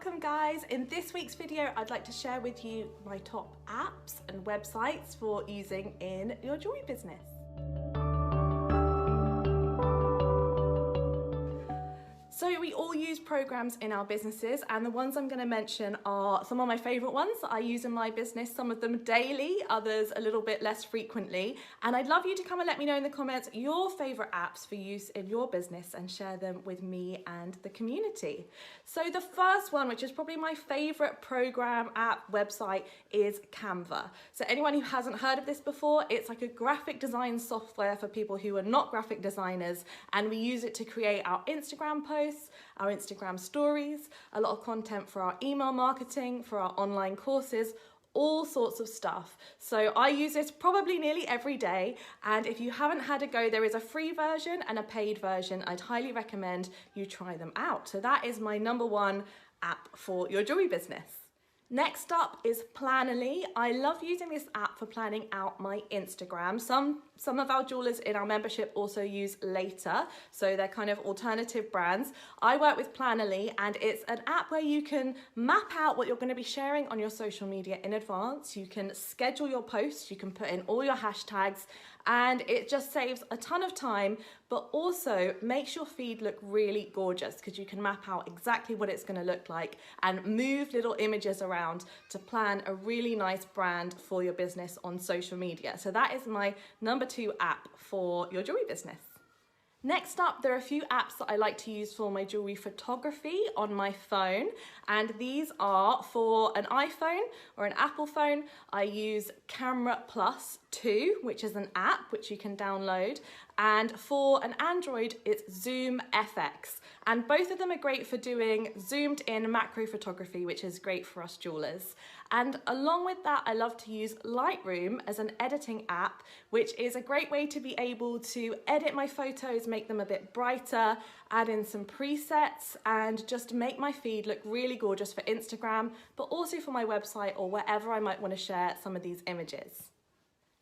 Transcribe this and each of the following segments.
welcome guys. In this week's video, I'd like to share with you my top apps and websites for using in your jewelry business. So we all use programs in our businesses, and the ones I'm going to mention are some of my favorite ones that I use in my business, some of them daily, others a little bit less frequently. And I'd love you to come and let me know in the comments your favorite apps for use in your business and share them with me and the community. So the first one, which is probably my favorite program, app, website, is Canva. So anyone who hasn't heard of this before, it's like a graphic design software for people who are not graphic designers, and we use it to create our Instagram posts, our Instagram stories, a lot of content for our email marketing, for our online courses, all sorts of stuff. So I use this probably nearly every day, and if you haven't had a go, there is a free version and a paid version. I'd highly recommend you try them out. So that is my number one app for your jewelry business. Next up is Planoly. I love using this app for planning out my Instagram. Some of our jewelers in our membership also use Later, so they're kind of alternative brands. I work with Planoly, and it's an app where you can map out what you're going to be sharing on your social media in advance. You can schedule your posts, you can put in all your hashtags, and it just saves a ton of time, but also makes your feed look really gorgeous because you can map out exactly what it's going to look like and move little images around to plan a really nice brand for your business on social media. So that is my number 2 app for your jewelry business. Next up, there are a few apps that I like to use for my jewelry photography on my phone, and these are for an iPhone or an Apple phone. I use Camera Plus 2, which is an app which you can download, and for an Android, it's Zoom FX. And both of them are great for doing zoomed in macro photography, which is great for us jewelers. And along with that, I love to use Lightroom as an editing app, which is a great way to be able to edit my photos, make them a bit brighter, add in some presets, and just make my feed look really gorgeous for Instagram, but also for my website or wherever I might want to share some of these images.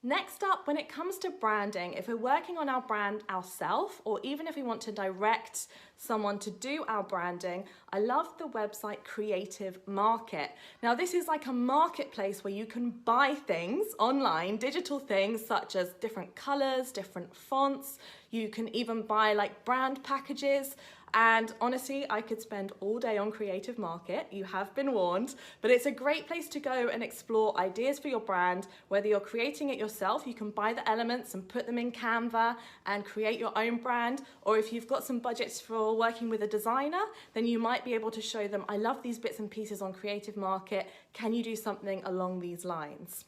Next up, when it comes to branding, if we're working on our brand ourselves, or even if we want to direct someone to do our branding, I love the website Creative Market. Now, this is like a marketplace where you can buy things online, digital things such as different colors, different fonts. You can even buy like brand packages. And honestly, I could spend all day on Creative Market, you have been warned, but it's a great place to go and explore ideas for your brand. Whether you're creating it yourself, you can buy the elements and put them in Canva and create your own brand, or if you've got some budgets for working with a designer, then you might be able to show them, I love these bits and pieces on Creative Market, can you do something along these lines?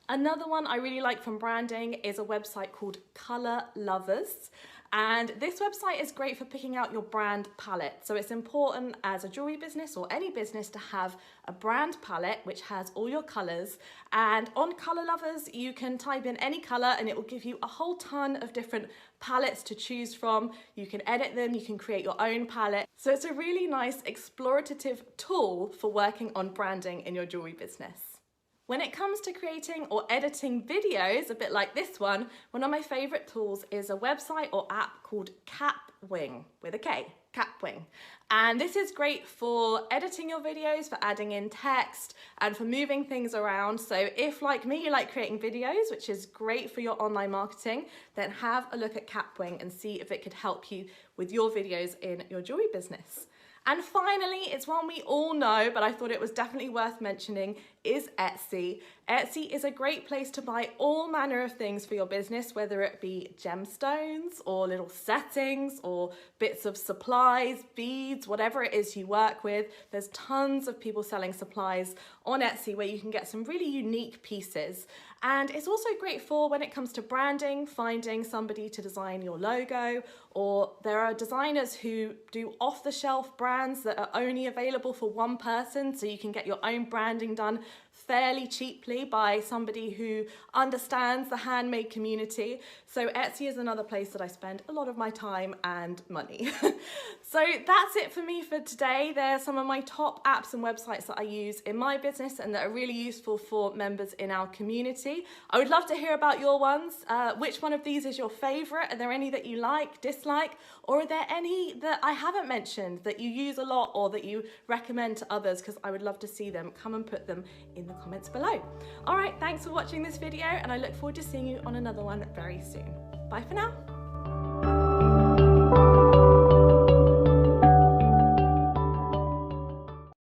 Another one I really like from branding is a website called Color Lovers. And this website is great for picking out your brand palette. So it's important as a jewelry business or any business to have a brand palette which has all your colors. And on Color Lovers, you can type in any color and it will give you a whole ton of different palettes to choose from. You can edit them, you can create your own palette. So it's a really nice explorative tool for working on branding in your jewelry business. When it comes to creating or editing videos, a bit like this one of my favorite tools is a website or app called Capwing, with a K, Capwing. And this is great for editing your videos, for adding in text, and for moving things around. So if, like me, you like creating videos, which is great for your online marketing, then have a look at Capwing and see if it could help you with your videos in your jewelry business. And finally, it's one we all know, but I thought it was definitely worth mentioning, is Etsy. Etsy is a great place to buy all manner of things for your business, whether it be gemstones or little settings or bits of supplies, beads, whatever it is you work with. There's tons of people selling supplies on Etsy where you can get some really unique pieces. And it's also great for when it comes to branding, finding somebody to design your logo, or there are designers who do off-the-shelf brands that are only available for one person, so you can get your own branding done fairly cheaply by somebody who understands the handmade community. So Etsy is another place that I spend a lot of my time and money. So that's it for me for today. They're some of my top apps and websites that I use in my business and that are really useful for members in our community. I would love to hear about your ones. Which one of these is your favorite? Are there any that you like, dislike, or are there any that I haven't mentioned that you use a lot or that you recommend to others? Because I would love to see them. Come and put them in the comments below. All right, thanks for watching this video, and I look forward to seeing you on another one very soon. Bye for now.